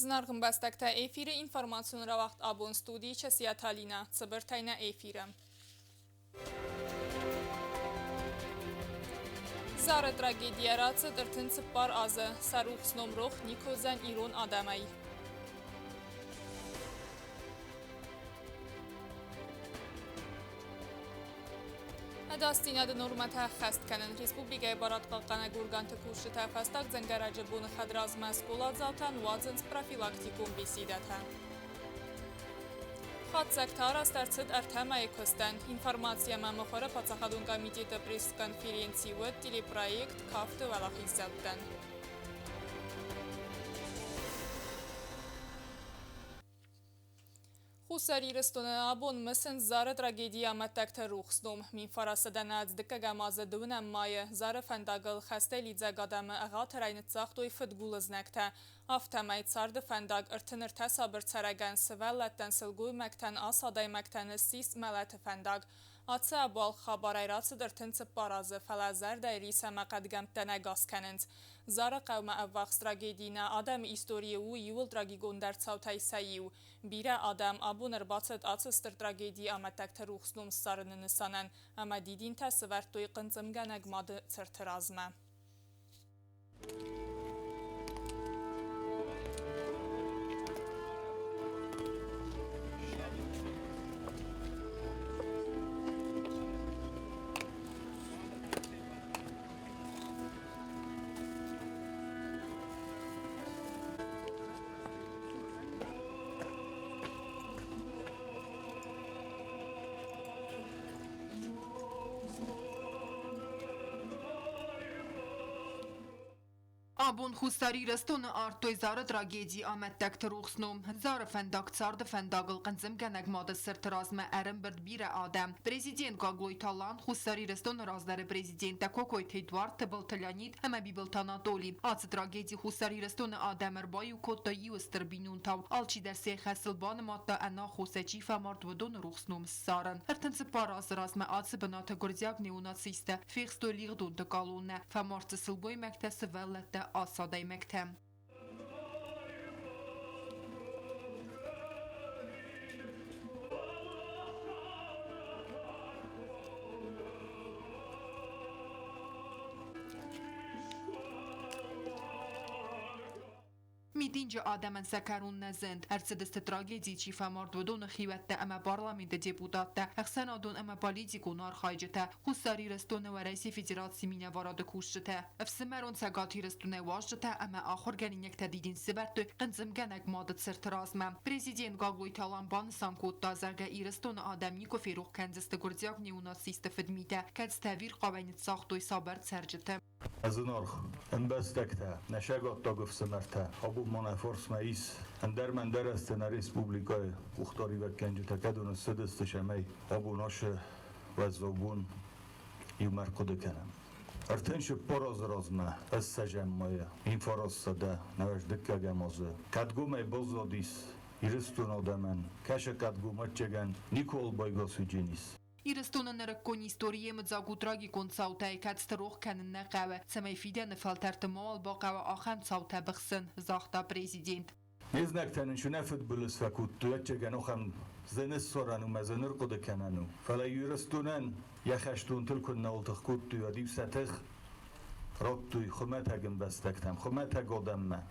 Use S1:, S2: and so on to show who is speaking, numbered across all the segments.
S1: Znargın bəstəkdə efiri informasiyon ravaxt abun studi çəsiyyətalina, цыбыртайна эфирəm. Zare tragediya цыдыртын цыппар azı, saruq snomrox Nikozən İron adamay. Dastinadı normata xəst kənin Respublikaya barat qalqana qurqantı kuşu təfəstaq zəngərəcə bunu xədraz məsqulat zaltan vazınc profilaktikum besidətə. Xat səktar astərçid ərtəməyə köstən informasiya məməxora paçaxadun komiteti press-konferensiyi və teleproyekt kaftı vəlaq izzətdən. Xusari restone abon mısın zare tragediya məttəkdə ruxsdum. Min farasıdan əzdikə qəmazı dünəm mayı zare fəndaqıl xəstə lidzə qadamı əğa tərəynitsaq doy fıdqul iznəkdə. Aftəməy sardı fəndaq ırtınır təsabır çərəgən sıvəllətdən sılğuy məktən asaday məktəni sis mələti fəndaq. Atsı əbal xabarayratsıdır tınçıb barazı fələzər dəyri isə məqədgəmtdənə qaskənind. Zara qavmə əvvəqs tragediyinə adəm istoriyə u yuvul tragigondər çavtay səyiv. Birə adəm abunır batsıd atsıstır tragediya əmətəkdə ruxsnum sarını sanən. Əmə didin təsivər toy qıncım gənəqmadı çırtırazmə.
S2: Abun xustari restone artoy zare tragedi amettek ruxsnum. Zare fendak çardı fendagıl qınzım gənəqmadı sırtırazmə ərin bird birə adəm. Prezident Qagloy Talan xustari restone razları prezidentə Kokoy Tedvard tıbıl Leonid həmə bibil Anatoli. Atsı tragedi xustari restone adəmər bayu kodda yustır binun tav. Alçi dərsi xəsil banı madda əna xusəci fəmard vədon ruxsnum sarın. Ərtənsi paraz razmə atsı bənatı qırcaq neonasistə. Fexsto liğdundu qalunə. Fəmartsı sılboy məktəsi vəllətdə asaday məktəm. Midinci adəmən səkərun nəzənd. Ərçədəstə tragedi çi fəmard vədon xivətdə əmə parlamentdə deputatdə. Əxsən adon əmə politikun arxaycıtə. Xusari rəstonu və rəisi federatsi minə varadı kuşcıtə. Əfsəməron səqati rəstonu vajcıtə əmə axır gəlinəkdə didin sibərtü qınzım gənək madı çırtırazmə. Prezident Qagloy Talan banısan kodda zərgə irəstonu adəm Niko Feruq kəndizdə qırcaq neonasistə fədmitə. Kədz təvir qavənit saxtoy sabər çərcıtə.
S3: Azınarx, ənbəstəkdə, nəşəqatda qıfsımərtə, abub manə forс məyis, əndər əstənə Respublikaya, uxtari və kənci təkədunun sıdısты şəməy, abu naşı və zobun yumərqudu kənəm. Ərtənşi poraz razmə, əz səcəmmaya, infarassadə, nəvəşdikə gəmazı, kədguməy bozzadis, iristun adəmən, kəşə kədgumət çəgən, Nikol baygası cinis.
S2: Irestone nərəkkon istoriye mıcagu tragikon çavtay kədstə rox kənin nəqəvə, səməy fidən fəltərtə mal baqəvə axəm çavtə bəxsın, zaxta prezident.
S3: Neznəktənin şu nəfid bülüs və kuttu, ətçəgən oxəm zəniz soranı məzənir qodu kənənu. Fələ yürəstünən, yəxəştun tülkün nəoltıq kuttu və divsətıq, rottuy, xümətəgin bəstəktəm, xümətəg odəmmə.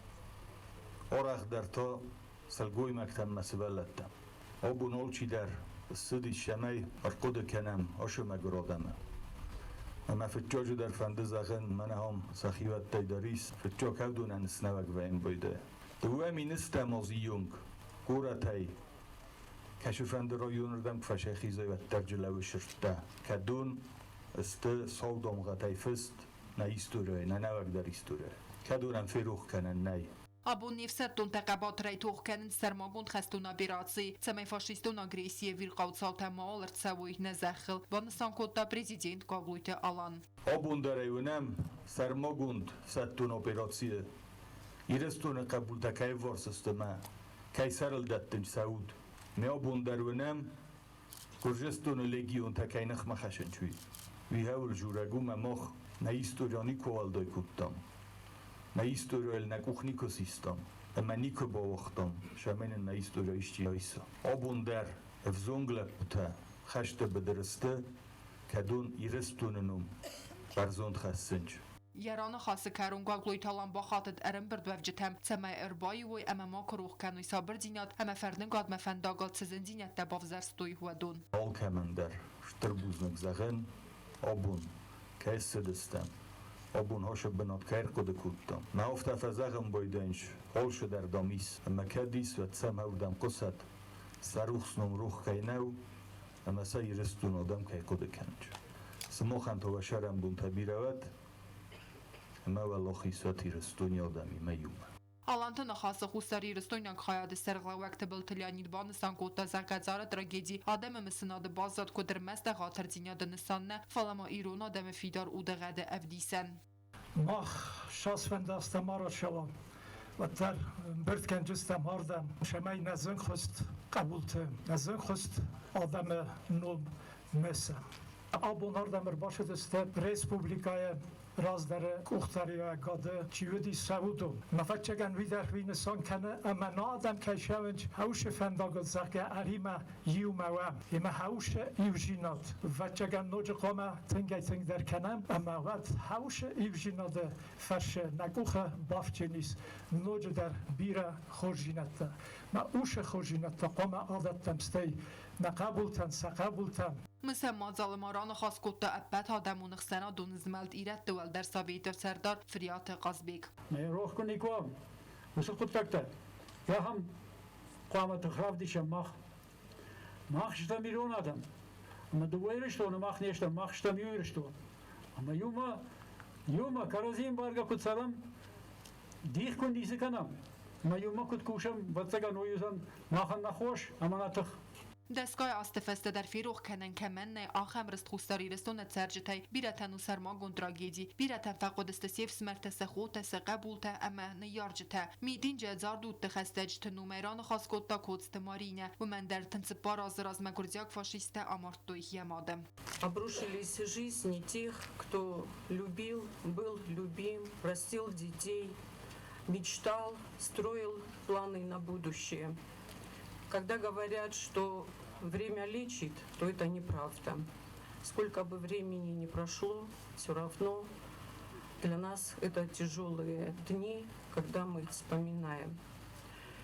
S3: Oraq dərto, səlgoy məktəmməsi vəllətdəm. O bun olçidər, Sıdi şəməy arqodu kənəm, aşı məqır odəmə. Əmə fıtçocu der fəndi zəxin, mənə ham səxivət dəydaris, fıtçok həvdunən isnəvəq vəyin buydu. Duvə ministəm az iyung, qurətəy, kəşi fəndi rayonurdəm kfəşə xizə və tərciləvi şırtdə. Kədun, istı, savdom qətəy fıst, nə isturəy, nə nəvəq der isturəy. Kədunəm feruq kənən nəy.
S2: Abun nefsəttun təqəbat rəytuq kənin sərmagund xəstun abirasi, səməy faşistun agresiyə virqavtsal təmaal ərtsəvoy nəzəxil, banısan kodda prezident Qagloytə alan.
S3: Abun dərəyunəm, sərmagund səttun operasiyə, irəstun qəbul təkəy varsıstımə, kəysərildəttin səud. Me abun dərünəm, qurcestun legion təkəy nəxmə xəşənçüy. Vihəvül jurəgumə mox, nə istoriyani kovalday kuttam. Na istoriyel na kuchniku sistem. امنیکو با وقتم شمین نایستورا اشتی ایسا آبون در افزونگل بتا خشت بدرسته کدون ایرستوننم برزوند خسنج
S2: Ярана хасы карунга глойталан бахатет эрен бердвевжетем цемай эрбай вой эмама крух кануй сабр динят эме ферден гад мефендагал цезен динят да бавзерстуй хуадун.
S3: Al kemender ştrbuznek zagen abun kessedestem abun hoşe benat kair kode kuttam. Naofta fazagam boydenş holşe der damis ama kadis ve tsem hevdem qusat saruxsnum ruh kaynev ama sayiristun adam kay kode kenç. Smoxan to şerem bun tabiravet ama vallahi satiristun adami mayuma.
S2: Alantı naxası xusari rıstoynan xayadı serğlavakta biltilyanid banısan kota zagadzara tragedi adamı mısınadı bazat kodirmez de xatır dinyadı nisanne falama İron adamı fidar udağadı evdisen.
S4: Mach şasfendastem araçalam و در برد کنجستم هردم شمای نزن خست قبولتم نزن خست آدم نوم مسم آبون هردم باشه دسته ریسپوبلیکای راز در کوختاری و گاده چیودی سعودم مفچگن ویدر وین سان کنه اما نا آدم که شونج هوش فنداگل زغه اریما یوموام اما هوش ایوژینات وچگن نوج قومه تنگی تنگ در کنم اما وقت هوش ایوژینات فرش نگوخه بافچنیس نوج در بیره خورجینت ما اوش خورجینت قومه عادتم ستی نقبولتن سقبولتن
S2: مثل مازالماران خاص کتا ابت آدمون خسنا دونزملد ایرت دول در سابیت سردار فریات قازبیک.
S5: نه روح کنی کوام وصل کتکتر یا هم قامت خراب دیشم ماخ شتا میلیون آدم اما دویرش تو نماخ نیشتم ماخ شتا میویرش تو اما یوما کرازیم بارگا کت سرم دیخ کن دیسی کنم اما یوما کت کوشم بطگا نویوزم ماخن نخوش اما نتخ
S2: دستگاه استفسته در فیروخ کنن کمن آخم رست خوستاری رستون ترجتای بیرتن و سرماگون تراگیدی بیرتن فقود استسیف سمرت سخوت سقبولت اما نیارجته میدین جزار دود تخستجت نومیران خاص کتا کودست مارینه و من در تنسپار از مگرزیاک فاشیسته آمارتوی یمادم.
S6: Обрушились жизни тех, кто любил, был любим, растил детей, мечтал, строил планы на будущее. Когда говорят, что время лечит, то это неправда. Сколько бы времени ни прошло, все равно для нас это тяжелые дни, когда мы вспоминаем.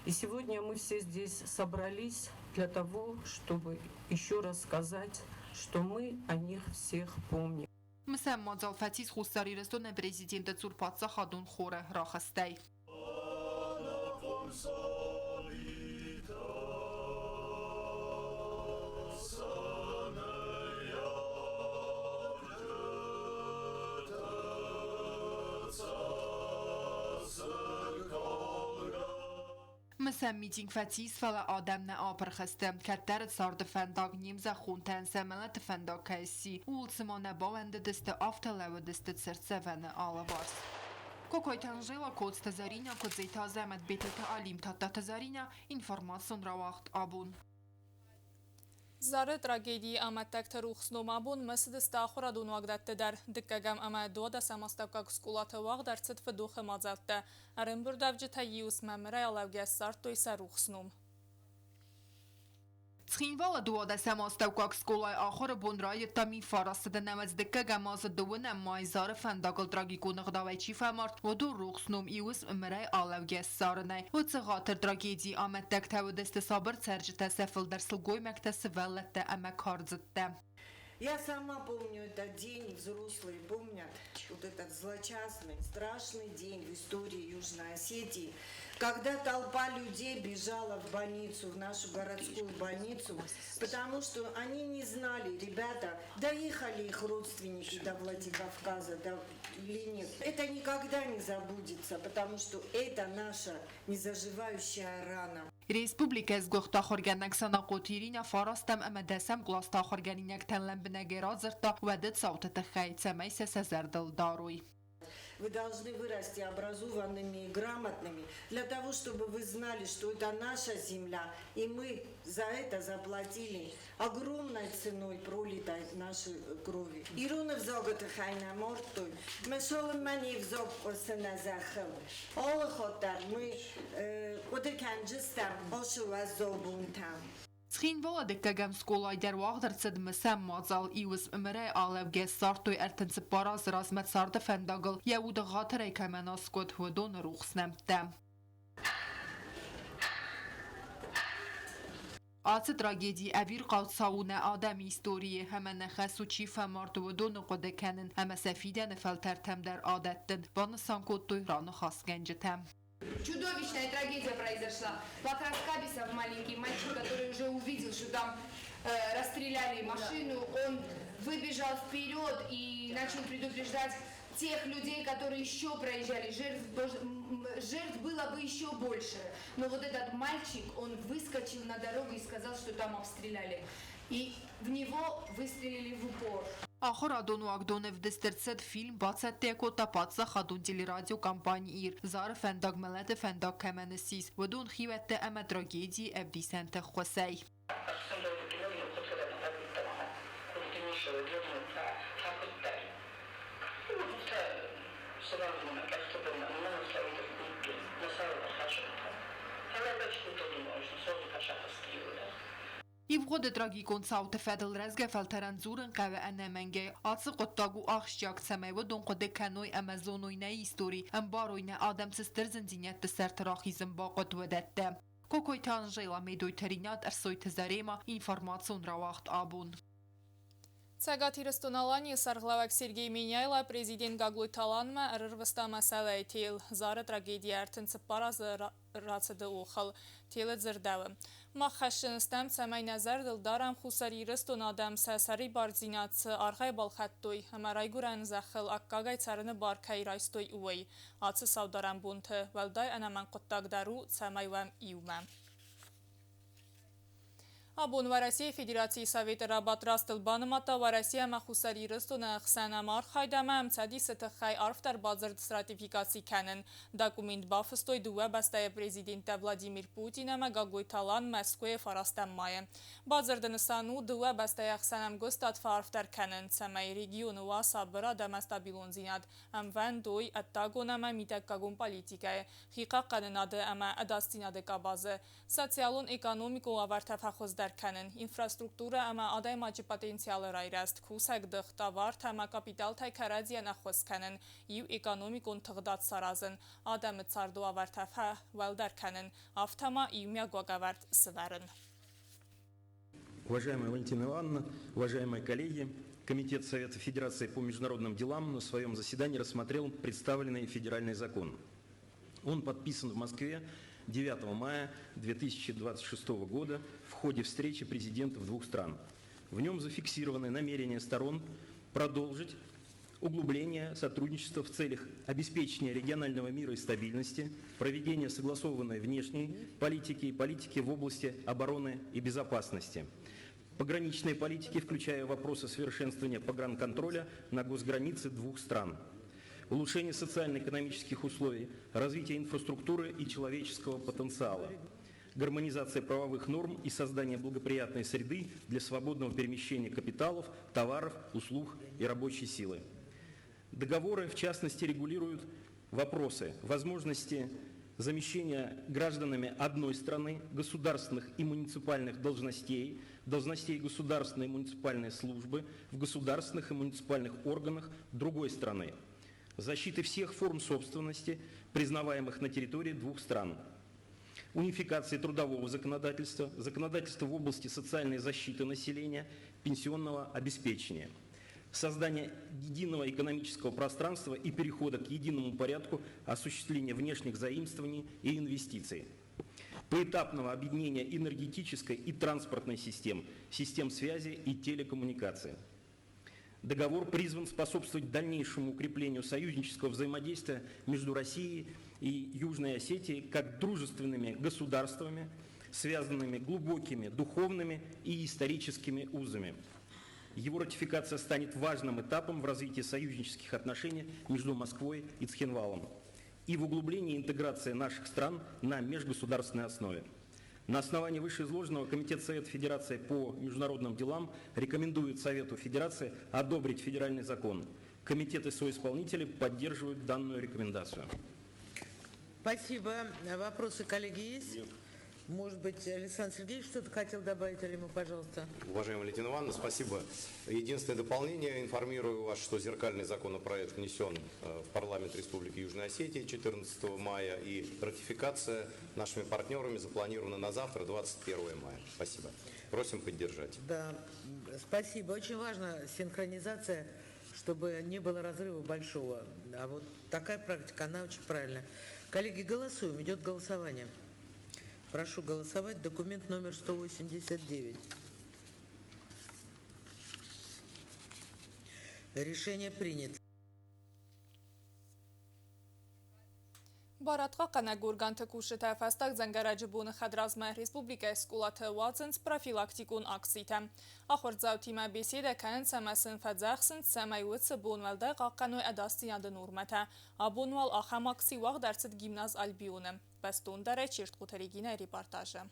S6: И сегодня мы все здесь собрались для того, чтобы еще раз сказать, что мы о них всех помним.
S2: مثل مازال فتیز خوستاری رستون پرزیدنت تورپاتسا خادون خوره راخستی. مثل میتینگ فتیز فلا آدم نه آپر خستم که در سارد فنداگ نیمزه خونتن سمنت فنداگ کسی اولسمانه باونده دست آفتله و دست سرسه و نه آلوارس. کوکوی تنجیلا کود تزارینه کود زیتا زمت بیت تعلیم تا تزارینه اینفورماسیون را وقت آبون.
S1: زاره تراگیدی آمدتک تروخسنوم آبون مسد استاخورا دون وقت در دکگم آمد دو دست مستقق سکولات وقت در صدف دوخ مازالته ارم بردافج تایوس ممره علاوه سرت توی سروخسنوم.
S2: Схинвала дуода самоставкак сколай ахор бунрай тами фарасда намаздека гамаз дуна майзар фандагл трагикунг давайчи фамарт воду рухснум иус мрай алавге сарнай وڅغاتر трагедии аматтак тавдест сабр царжта сафл дар слгой мактас валлата ама карзтта.
S7: Я сама помню этот день, взрослые помнят вот этот злочастный, страшный день в истории Южной Осетии, когда толпа людей бежала в больницу, в нашу городскую больницу, потому что они не знали, ребята, доехали их родственники до Владикавказа или нет. Это никогда не забудется, потому что это наша незаживающая рана.
S2: Республика از گفتا خورگنک سنا قطیرین فارستم اما دسم گلاستا خورگنینک تنلم بنگراد زرتا ودد صوت تخیت سمیس سزردل داروی.
S7: вы должны вырасти образованными и грамотными, для того, чтобы вы знали, что это наша земля, и мы за это заплатили огромной ценой пролитой нашей крови. Ирона взогота хайна мортой, мы шолмани взог осеназахал. All хотар мы кодеканджистам ошувазобунтам.
S2: Ცხինվոլը դկգամ սկոլայդեր վաղդրցդ մսեմ մածալ իուս մրե ալև գես սարտոյ արտընցը պարազ ռազմետ սարտը ֆենդագլ եուդը ғաթր էքամեն ասկոտ հուդոն ռուխսնեմ տեմ։ Ացը տրագեդի əvir qaltsavunə adam istoriye həmən nəxəs u çifa martı vudonu qodəkənin həmə səfidən fəltərtəmdər adətdin banı sankottoy ranı xas gəncətəm.
S8: Чудовищная трагедия произошла. Бакрас Кабисов, маленький мальчик, который уже увидел, что там расстреляли машину, он выбежал вперед и начал предупреждать тех людей, которые еще проезжали. Жертв было бы еще больше. Но вот этот мальчик, он выскочил на дорогу и сказал, что там обстреляли. И в него выстрелили в упор.
S2: Ախոր ադոնու ագդոնև դստերցետ ֆիլմ բացատ տեկո տապացա խադուն տիլիրադիո կամպանի իր զարը ֆենդակ մելետը ֆենդակ կեմենեսիս վդուն խիվետտե əmə տրագեդի əvdisəntə խոսəy Իվ ղոդը տրագիկոն ծավտը ֆեդլ ռեզգե ֆելտերան զուրն qəvə ənəməngə ացı qottaqu ağışcaq ցəməvə դոն qodե քանոյ ամազոնոյնա իսტორի ամբարոյնա ադամսız տրզնձինյət սերտրախիզմ բaqot վդətdə Կոկոյթան ժելա մեդոյթերինատ արսոյթ զարեմա ինֆորմացիոն րավախտ աբուն
S1: Ցագաթիրստոնալանի Սարգլավակ Սերգեյ Մինյայլա президент Գագլույ Թալանմը ռրվստա մասալա է թիլ զարը տրագեդիա արտընցը պարազը ռացը դուխալ թիլը ձրդավը Մախաշնստամ ցամայ նազար դլդարամ խուսարի ռստոն ադամ սասարի բարձինացը արխայ բալխատտոյ համարայգուրան զախել ակկագայ ցարնը բարքայ ռայստոյ ուվեյ ացը սավդարան բունթը վալդայ անաման կոտտագդարու ցամայվամ իումամ Абон в России Федерации Совета Рабатрастыл банымата в России махусари рыстуна хсанамар хайдамам цадисата хай арфтар базар стратификации кэнен документ бафыстой дуэ бастая президента Владимир Путин ама Гагой Талан Москве фарастам мая. Базар данысану дуэ бастая хсанам гостат фарфтар кэнен цамай региону ва сабыра дамастабилон зинад амван дой аттагон ама митаккагон политикая хиқа каненады ама адастинады кабазы социалон экономику авартафахоздар Քանեն ինֆրաստրուկտուրա ամա ադայ մաճի պոտենցիալը ռայրաստ քուսակ դղտավար թամա կապիտալ թայքարազիան ախոս քանեն իվ էկոնոմիկոն թղդած սարազն ադամը ծարդու ավարտավհա վալդար քանեն ավթամա իվ միա գոգավարտ սվարն
S9: Уважаемая Валентина Ивановна, уважаемые коллеги, Комитет Совета Федерации по международным делам на своем заседании рассмотрел представленный федеральный закон. Он подписан в Москве 9 мая 2026 года в ходе встречи президентов двух стран. В нем зафиксированы намерения сторон продолжить углубление сотрудничества в целях обеспечения регионального мира и стабильности, проведения согласованной внешней политики и политики в области обороны и безопасности, пограничной политики, включая вопросы совершенствования погранконтроля на госгранице двух стран, улучшение социально-экономических условий, развитие инфраструктуры и человеческого потенциала, гармонизация правовых норм и создание благоприятной среды для свободного перемещения капиталов, товаров, услуг и рабочей силы. Договоры, в частности, регулируют вопросы возможности замещения гражданами одной страны государственных и муниципальных должностей, должностей государственной и муниципальной службы в государственных и муниципальных органах другой страны, защиты всех форм собственности, признаваемых на территории двух стран, унификации трудового законодательства, законодательства в области социальной защиты населения, пенсионного обеспечения, создание единого экономического пространства и перехода к единому порядку осуществления внешних заимствований и инвестиций, поэтапного объединения энергетической и транспортной систем, систем связи и телекоммуникации. Договор призван способствовать дальнейшему укреплению союзнического взаимодействия между Россией и Южной Осетией как дружественными государствами, связанными глубокими духовными и историческими узами. Его ратификация станет важным этапом в развитии союзнических отношений между Москвой и Цхинвалом и в углублении интеграции наших стран на межгосударственной основе. На основании вышеизложенного Комитет Совета Федерации по международным делам рекомендует Совету Федерации одобрить федеральный закон. Комитеты соисполнителей поддерживают данную рекомендацию.
S10: Спасибо. Вопросы, коллеги, есть? Нет. Может быть, Александр Сергеевич что-то хотел добавить, или ему, пожалуйста.
S11: Уважаемая Валентина Ивановна, спасибо. Единственное дополнение. Информирую вас, что зеркальный законопроект внесен в парламент Республики Южная Осетия 14 мая, и ратификация нашими партнерами запланирована на завтра, 21 мая. Спасибо. Просим поддержать.
S10: Да, спасибо. Очень важна синхронизация, чтобы не было разрыва большого. А вот такая практика, она очень правильная. Коллеги, голосуем. Идет голосование. Прошу голосовать. Документ номер 189. Решение принято.
S1: Բարատղա կանագուրգան թկուշը թայվաստակ զանգարաջբուն խադրազմը Ռեսպուբլիկա սկուլատը ուածնց պրոֆիլակտիկուն ակսիտ է։ Ախոր ձավթիմա բեսիդը կան սամասն ֆadzախսն սամայուծը բունվալդը qaqanոյ ադաստիան նուրմաթը, աբունվալ ախամաքսի վաղ դարցդ գիմնազ ալբիունը, բաստուն դարը չիրտ խութերիգինը ռիպարտաժը։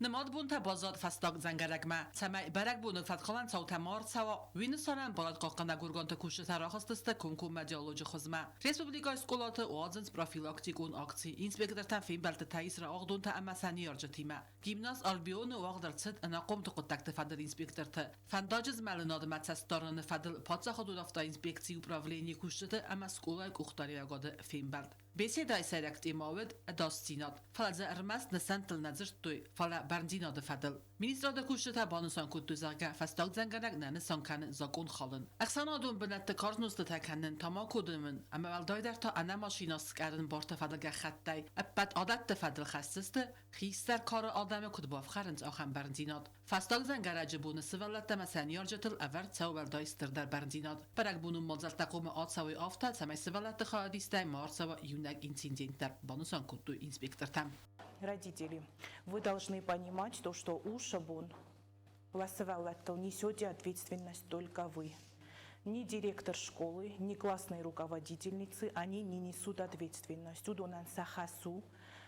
S12: Նմատ բունթը բազատ ֆաստակ զանգարակմա, սամայ բարակ բունը ֆատխալան ծավթամար ծավա, վինուսանան բարատ qaqanagurgan թկուշը թարախստստը կունկում մեդիալոջի խզմա։ Ռեսպուբլիկա սկուլատը ուածնց պրոֆիլակտիկուն ակցի, ինսպեկտորտան ֆին բալտտայիս ռաղդունթը ամասանի արջթիմա։ Գիմնազ ալբիոնը վաղ դարցդ ընaqom թկտակտը ֆադր ինսպեկտորտը։ Ֆանդաջыз մալնոդ մացաստորնը ֆադլ փածախոդուլավտա ինսպեկցի ուправление կուշտը ամասկուլայ կուխտարիագոդը ֆին բալտ։ Беседа сэрактимовед адастинат. Фалаза армаст насантл назыртуй. Фала бардинат фадл. Министрада кушта банусан кутузага фастак занганак нанысан кан закон халын. Аксанадун бинатты карнусты таканын тама кодумын. Ама валдайдар та ана машинас карын барта фадlga xatтай. Аппат адатты фадл хассысты. Хистер кары адамы кудбав харынц ахам бардинат. Фастак зангарajı bunu sıvallatda masaniyarjatıl avar çavvaldaystır dar bardinat. Parak bunun mazaltaqomu atsavi afta samay sıvallatı xadistay marsava инцидентар банусан куту инспектор там.
S13: Родители, вы должны понимать то, что у Шабун Ласаваллаттал несете ответственность только вы. Ни директор школы, ни классные руководительницы, они не несут ответственность. Удонан сахасу,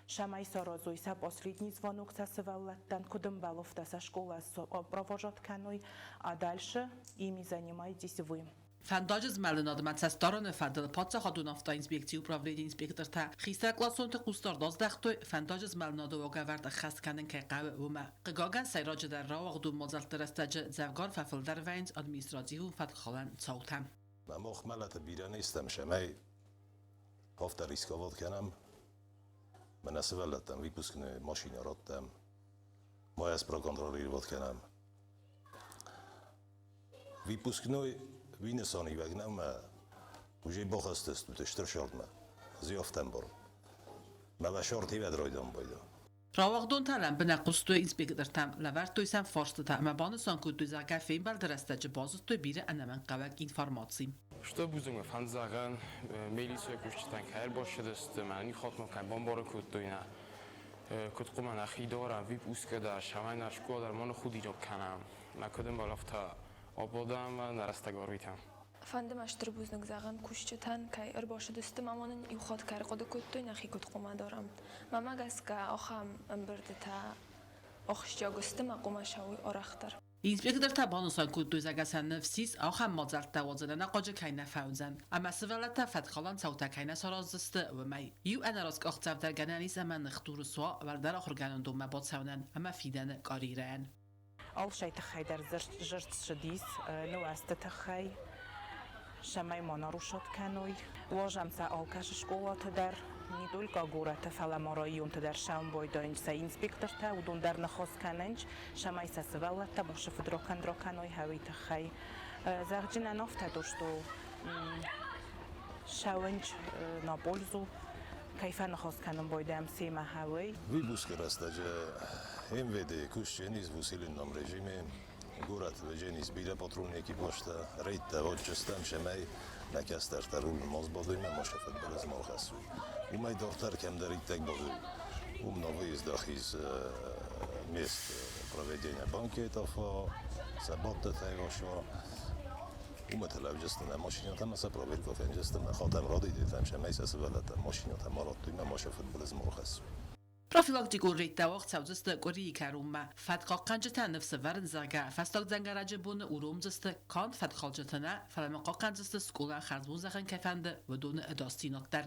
S13: Шамай Сорозойса последний звонок Сасаваллаттан Кудымбаловта со школы провожатканой, а дальше ими занимаетесь вы.
S12: Фандажыз мэлэнад мацастараны фадл пацахадун авта инспекцию управления инспектор та хистер классонты кустар доздахтой фандажыз мэлэнад вагавард хасканын кайqav ума qigagан сайраджы дар равагдун мазалтарастаджы завгар фафылдар вайнц административу фадхалан цаутам.
S14: مخ ملت بیرانی استم شمی هفته ریسکاوات کنم من اسولتم ویپوسکنه ماشین راتم ما از پرا کنترلی وات کنم ویپوسکنه وینسانی وگنم وجی باخست است تو تشتر شرط ما زیافتم برم ما به شرطی ودرایدم بایدم
S12: равагдун талам бинақусту инспектор там лавартуйсан форсту там банусан кутузага фейм балдырастаджы базустой бире анаман qavak информации.
S15: Что будем фанзаган милиция кушчитан кайр бошадыст мани хотмо кай бомбора кутуйна кутқуман ахидора вип ускада шавайна школа мон худи ҷоб канам накудам балафта ободам ва нарастагорвитам
S16: فندم اشتر بوزنگ زغن کشتن که ارباش دستم امانن یخواد کار قد کتوی نخی کت قوم دارم ماما گس که آخام امبرده تا آخشیا گستم قوم شوی آرختر
S12: Inspektor ta banusan kutuzaga san nefsis axam mazalta wazana qaja kayna fauzan amma sivalata fatxalan sauta kayna saraziste و may yu anarask axtavdar ganani zaman nxtur swa valdar axur ganan dum mabot saunan amma fidan qariran
S13: Al shay taxay dar zert shadis no asta taxay Шамай монарушот каной, ложамся алкаш школата дар, не только гората фалама районта дар шам бойдоинчса инспекторта, удон дар нахос каненч, шамай са свалата, боше фудрокан дроканой хавита хай. Зарджина нафта то, что шауенч на пользу, кайфа нахос канон бойдам сема хавей.
S14: Вибуска растаджа МВД кушчениз в усиленном режиме. Город веженис биля патрульники бошта рейта воджстам шамай накастар тарул мозбодим машафат берез мархасу умай дохтар кем дарит так бозу новый издах из мест проведения банкетов سبات تایگاشوا ومثلا جستنا ماشينات ما سبروبيل كوفين جستنا خاتم رادي ديتم شميس اسبلت ماشينات مرات دوما ماشي فوتبولز مرخص
S12: Profilaktikul rejtawaq całzysty kuri karumma. Fatka qanjata nefse varnzaga. Fastak zangaraje bun urumzysty kan fatkaljatana. Falama qanjysty skola xarzbun zagan kefende ve donu edastinaktar.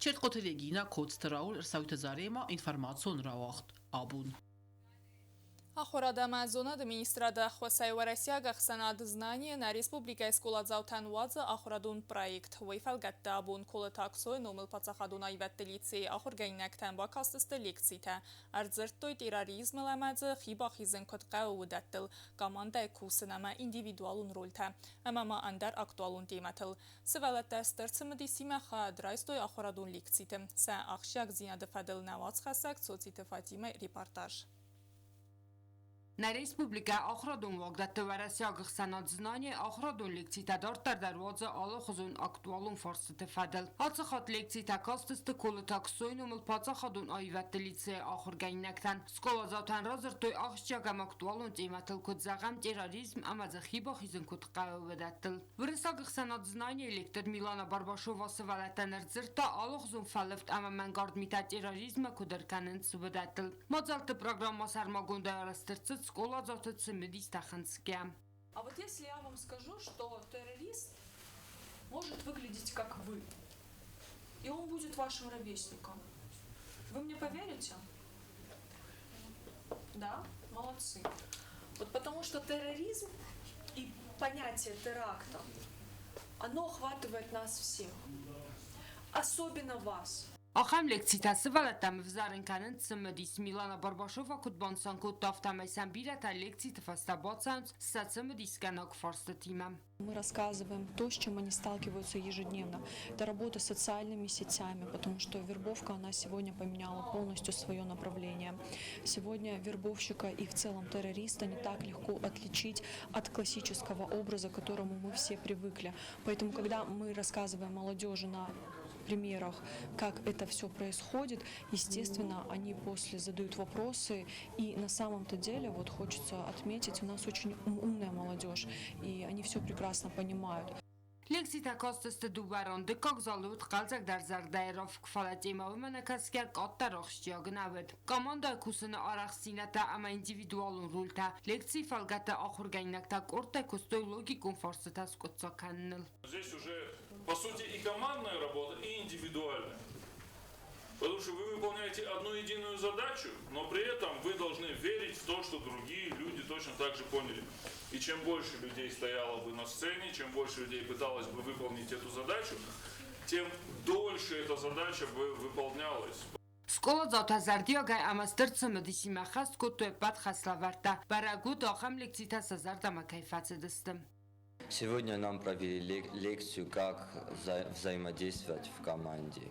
S12: Çert qotelegina kodstraul irsawit zarema informasyon rawaxt. Abun.
S1: Охорада зона администрада хвасай Россия гахсанад знание на республика скола завтан ваза охорадун проект. Вейфалгатта абун кола таксой номел пацахадун айваттелицы охоргайнактан бакастысты лекцита. Арзыртой терроризм ламадзы хиба хизен котқа удаттыл. Команда кусынама индивидуалун рольта. Амама андар актуалун тематыл. Сывалатта стырцымыдисима ха драйстой охорадун лекцитым. Са ахшак зинады фадыл навац хасак социты Фатима репортаж.
S2: На республика охрадун вагдатты варасия гхсанад знание охрадун лекцита дартар дарваза ала хузун актуалун фарсыты фадыл. Ацахат лекцита кастысты колы таксойнумыл пацахадун айватты лице ахыргайнактан. Скола завтан разыртой ахшчагам актуалун тематыл кудзагам терроризм амаза хиба хизын кудқау ведаттыл. Варасия гхсанад знание лектор Милана Барбашова сывалаттан рзырта ала хузун фалыфт ама мангард мита терроризма кудырканын сыведаттыл. Мазалты программа сармагунда арастырцыц школа завтра медистаханская.
S17: А вот если я вам скажу, что террорист может выглядеть как вы, и он будет вашим ровесником, вы мне поверите? Да? Молодцы. Вот потому что терроризм и понятие теракта, оно охватывает нас всех, особенно вас.
S2: Ахам лекцита сывалаттам взарын канын цымыдис Милана Барбашова кутбансан кут тафтамайсан бирата лекцита фастабатсан са цымыдис канак фарста тимам.
S18: Мы рассказываем то, с чем они сталкиваются ежедневно. Это работа с социальными сетями, потому что вербовка, она сегодня поменяла полностью свое направление. Сегодня вербовщика и в целом террориста не так легко отличить от классического образа, к которому мы все привыкли. Поэтому, когда мы рассказываем молодежи на примерах, как это все происходит, естественно, они после задают вопросы, и на самом-то деле, вот хочется отметить, у нас очень умная молодежь, и они все прекрасно понимают.
S2: Лекцита кастысты дубаранды, как залут қалзак дар зардайров кфалатима выманакаскер каттарахштиягнавыд. Команда кусына арахсината ама индивидуалун рульта. Лекции фалгата ахургайнакта корта кустой логикун фарсыта скотсаканныл.
S19: Здесь уже, по сути, и командная работа, и индивидуальная. Потому что вы выполняете одну единую задачу, но при этом вы должны верить в то, что другие люди точно так же поняли. И чем больше людей стояло бы на сцене, чем больше людей пыталось бы выполнить эту задачу, тем дольше эта задача бы выполнялась.
S2: Школа завтазардиогай амастырцымыдисима хаст кутуэ пад хаславарта. Барагу дахам лекцита сазардама кайфацедыстым.
S20: Сегодня нам провели лекцию, как взаимодействовать в команде.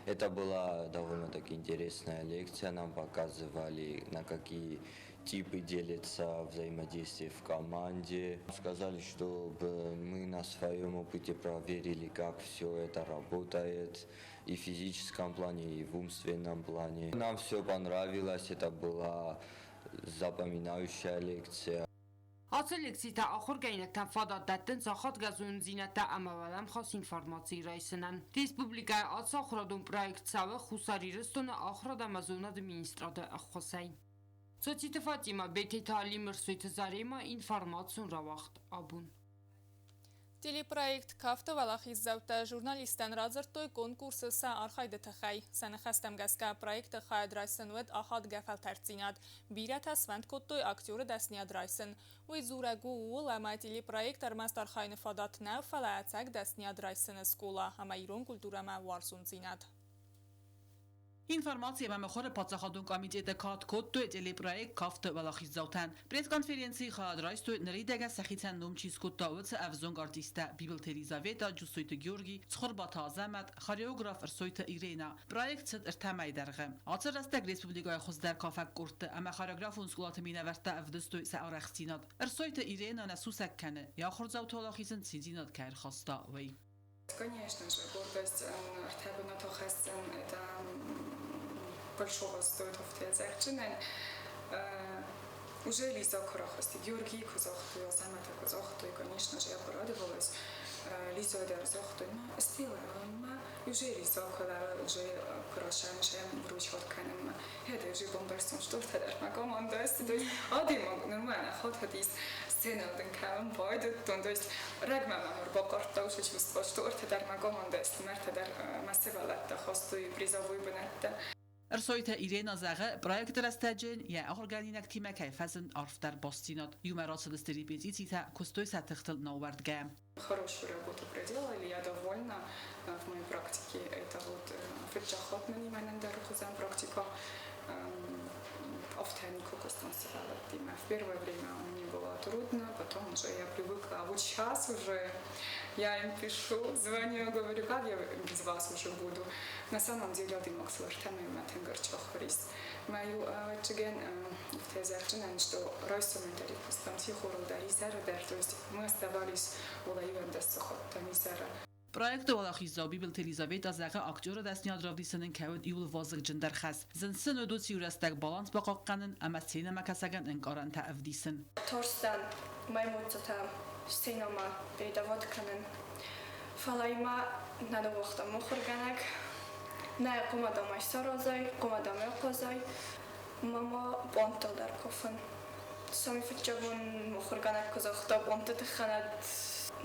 S20: Это была довольно-таки интересная лекция. Нам показывали, на какие типы делятся взаимодействие в команде. Сказали, чтобы мы на своем опыте проверили, как все это работает и в физическом плане, и в умственном плане. Нам все понравилось. Это была запоминающая лекция.
S2: Ացը լեքսիտա ախորգայնակտան ֆադատատեն ծախատ գազուն զինատա ամավալամ խաս ինվարմացի ռայսնան։ Ռեսպուբլիկայ ացը ախրադուն պրայկտ ծավը խուսարի ռստոնը ախրադ ամազոնադ մինիստրադը ախոսային։ Ծոցիտը Ֆատիմա բեթի թալի մրսույթը զարեմա ինվարմացուն ռավախտ աբուն։
S1: Телепроект «Кафта Валахиззавта» журналистен разыртой конкурсы са архайды тахай. Сәнәхәстәм газка проекты хай драйсынвед ахад гафал тәрцинад. Бирата свент коттой актеры дәсния драйсын. Уй зурагу уыл ама телепроект армаст архайны фадат нәу фалаәцәк дәсния драйсыны скола. Ама ирон культурама варсун зинад.
S12: Информация вам охоре подсахадун комитета кат котто телепроект «Кафта Валахиззавтан». Пресс-конференции хадрайстой наридега сахитан номчиз коттауц авзонг артиста Библ Теризавета Джусойта Георги цхорбата азамат хореограф Рсойта Ирена. Проект сет иртамай даргы. Ацырастак республикай хоздар кафак корты ама хореографун скулаты минаверта авдыстой саурахсинат. Рсойта Ирена насусак каны. Я хорзавта Валахизн цинзинат кайр хаста вей.
S21: Конечно же, гордость Артебена Тохасен это большого стоит в Тезерчине. уже Лиза Корохости, Георгий Козахтуй, Самата Козахтуй, конечно же, я порадовалась. Лиза Дерзахтуй, стила, уже Лиза уже Корошан, Шем, Бручхот Канем, это же бомбарсон, что это, команда, то есть, один нормально, хоть есть сцена, den kann beide, und то есть, регма мамор бокарта уже чувство, что это команда, смерта дар массивалата, хостуй призовой бенетта.
S12: Rsoita Irena Zaghe, projekt rastajin, ja organinak tima kayfazin arftar bostinot. Юморация репетиция, кустой сатыхтал навардга.
S21: Хорошую работу проделали, я довольна. В моей практике это вот фитчахот на ниманендар хузан практика. Автонику констансировала. В первое время мне было трудно, потом уже я привыкла. А вот сейчас уже я им пишу, звоню, говорю, как я без вас уже буду. На самом деле, я думаю, что я не горчохорис. Мою чеген в тезерчине, что ройсоментари констанции хоролдари зердер, то есть мы оставались у лаюндесохот, танизера.
S12: Проект Валахизаби был Елизавета Зага актера дастниад равдисанын кавд иул вазык жиндар хас. Зинсын өдүс юрастак баланс бақаққанын, ама сенема касаган инқаран таавдисын.
S3: Торстан маймутата сенема пейдават канын. Фалайма надо вақта мухурганак. Не қумадам айсаразай, қумадам яқазай. Мама бонтал дар кофын. Сами фитчагун мухурганак казахта бонтат ханад.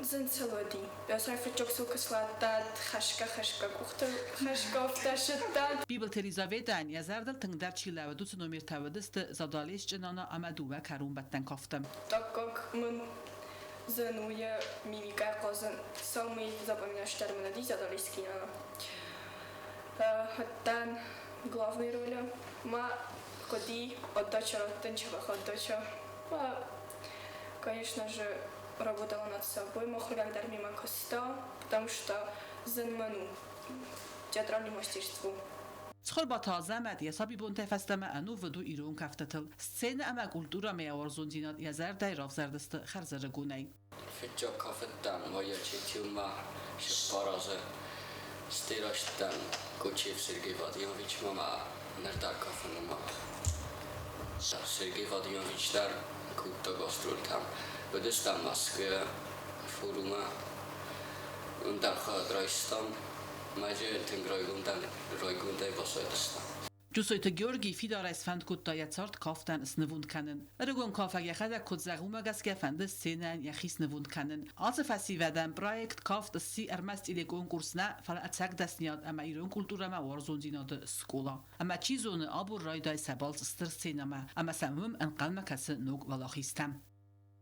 S3: زنسلودی. یا صرف جوکسو کسلاتاد خشکا گفته خشکا افتشداد.
S12: بیبل تریزاویدن یا زردل تنگ در چیله و دوست نمیر تودست زدالیش جنانا آمدو و کرون بدن کافتم.
S3: تاکک من زنوی میمیکا قازن سامی запоминаешь термины زدالیسکی نه. حتن главной роли ما куди отдача ротенчева отдача. Конечно же. Работала над собой, мохргагдар мимо коста, потому что занману театральному мастерству.
S12: Схор با تازه مد یسابی بون تفستم انو ودو ایرون کفتتل سین اما کلتورا میاورزون دینات یزر دای راف زردست خرزر گونی.
S22: فیچا کفتن و یا چیتیوما شپارازه ستیراشتن کوچیف سرگی وادیانویچ ماما نردار کفتن ما. سرگی وادیانویچ در کوتا گاسترولتم. بدستم مسکه فروما اون در خود رایستم ماجه تنگرایگوندن رایگونده واسایدستم.
S12: جوسویت گیورگی فیدار اسفند کد دایت سارت کافتن اسنوند کنن. رگون کافه یخدا کد زغوما گسکه فند سینن یخیس نوند کنن. آز فسی ودن پروژه کافت سی ارمست ایل کنکورس نه فل اتساق دستنیاد اما ایران کلتور ما وارزون دیناد اسکولا. اما چیزون آبور رایدای سبالز استر سینما اما سمم انقلم کس نوگ ولاخیستم.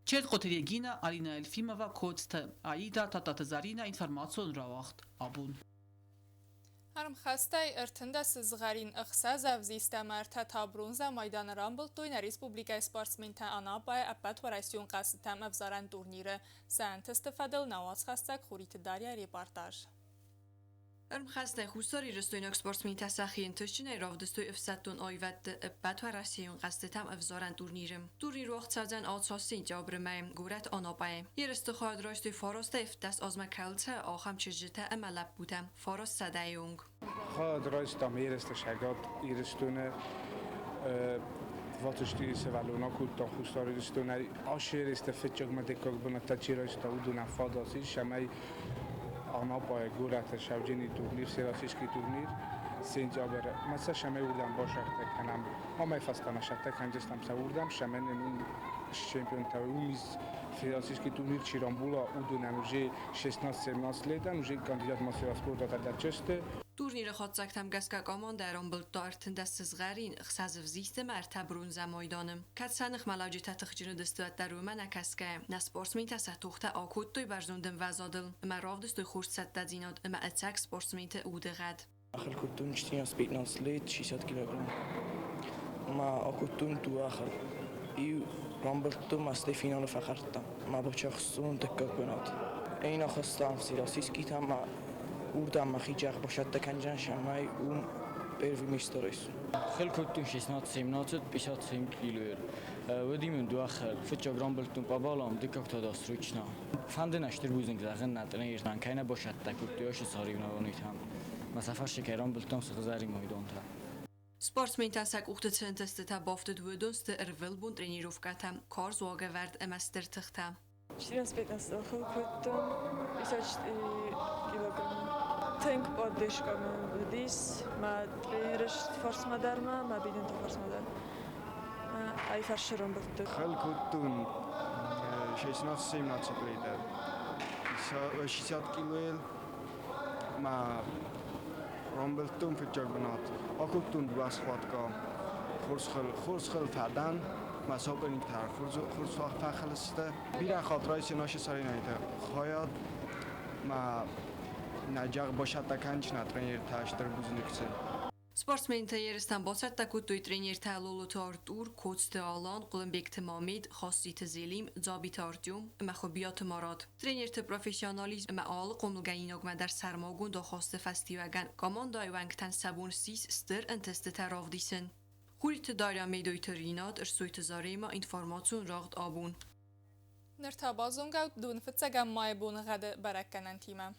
S12: چرت قطریگینا آلینا الفیمووا کوتست آیدا تاتاتزارینا اینفرماسیون راوخت آبون.
S1: هرم خسته ارتندس زغارین اخساز افزیسته مرتا تا برونزا مایدان رامبل توی ریسپوبلیکای سپارتسمنتا آنا بای اپت و رئیسیون قصدتم افزارن دورنیره سنت استفاده نواز خستک خوریت داریا ریپارتاج.
S23: ارم خسته خوستاری رستویناک سپارتسمنتا ساخین تشنه راودستوی افساتون آیوت اپت و رئیسیون قصدتم افزارن دورنیرم. دورنیر وقت سازن آتساسین جابرمایم گورت آنا بای. یه رستخواد راشتوی فارست افتاس آزما کلته آخام چجته املاب بودم فارست صدایونگ.
S24: خود راستم ایرست شگات ایرستونه واتشتی سوالونا کوتا خوستاری رستونه آشیر استفاده مدکاک بنات چیراشتا ودون فاداسی شمای آنا پای گورت شوجینی تورنیر سراسیشکی تورنیر سنجابره مثلا شمای بودم باشه کنم همه فستانه شده کنجستم سوردم شمای نون شامپیون تاومیز سراسیشکی تورنیر چیرامبولا ودون اوجی 16-17 لیدن اوجی کاندیدات ماسیراس بودتا در چسته
S23: دورنیر خود زکتم گسکا آمان در آن بلد دارتن دست زغرین اخساز وزیست مرتب برونزه مایدانم کت سنخ ملاجی تتخجین دستوت در رومه نکسکه نسپورتسمین تسه توخته آکود توی برزوندم وزادل اما راو دستوی خورد ست دادیناد اما اتساک سپورتسمین اوده غد
S25: آخر کتون چتین از 15 لیت 600 کیلوگرم ما آکودتون تو آخر ایو رامبلتو مستی فینال فقرتم ما با چخصون تکک بناد این آخستم سیراسیسکی تم وردم مخیجاق باشد تکنجان شمای اون بروی میستریس.
S26: خیلی کتون 16-17 50 کیلویر. ودیمون دو آخر فتچا گرامبلتون پابالام دکاک تا داستروچنا. فند نشتر بودن که داخل ندارن ایران که نباشد تکوتیاش ساری نوانیتام. مسافر شکران بلتون سخزاری میدون تا.
S23: Sportsmintəsək uxtıçın testə baftă dvödönstə ırvılbun trenirovkatəm kar zuagəvərd əməstər tıxtə.
S4: 14-15 худтун 54 килограмм. Тэнк поддержками вдис, ма тренерш форс-мадерма, ма биден то форс-мадер. Ай фарширон бутты.
S24: Хэл худтун 16-17 литр. 60 килоэл ма ромбелтун фичагнат. Акутун басхватка. Хурсхэл фадан مسابقه تر خروج وقت فخلسته بیرن خاطرای سیناش سری نیده خواهد ما نجاق باشد تکنج نترینیر تاشتر بزنکسه
S23: Sportsmenintə yeristən basətdə kutduy trener təlolu Artur, koçtə Alan, Qulunbek Mamid, Xassitə Zelim, Cabit Artyom, Məxubiyyat Marad. Trenertə profesionalizm alı qomulgəyin oqmədər sərmagun da xastı festivagan komandای vəngtən səbun sis stır əntəstə təravdisin. Խուրիթը դարյամեդոյ թրինատ ըրսույթը զարեմա ինվորմացիոն ռաղդ աբուն։
S1: Nirtabazon gaut dun fitsegem mai bun gade berekkenen time.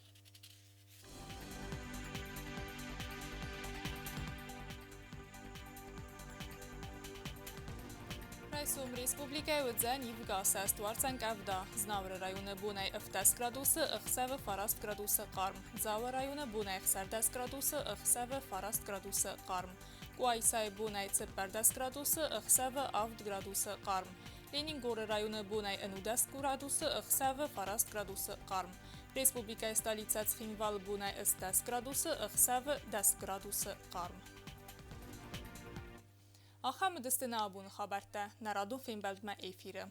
S1: Rajsum Respublika udzen ivga sestvarcen kavda. Znavr rajone bunaj 15 gradusy, ıxseve farast gradusy qarm. Zawa rajone bunaj 10 gradusy, ıxseve farast gradusy qarm. Guaysay bunaj 14 gradusy, ıxseve 6 gradusy qarm. Leningor rajone bunaj 11 gradusy, ıxseve farast gradusy qarm. Respublika stolica Țhinval bunaj 10 gradusy, ıxseve 10 gradusy qarm. Axam distına abun xabartda, naradun film bəlmə efiri.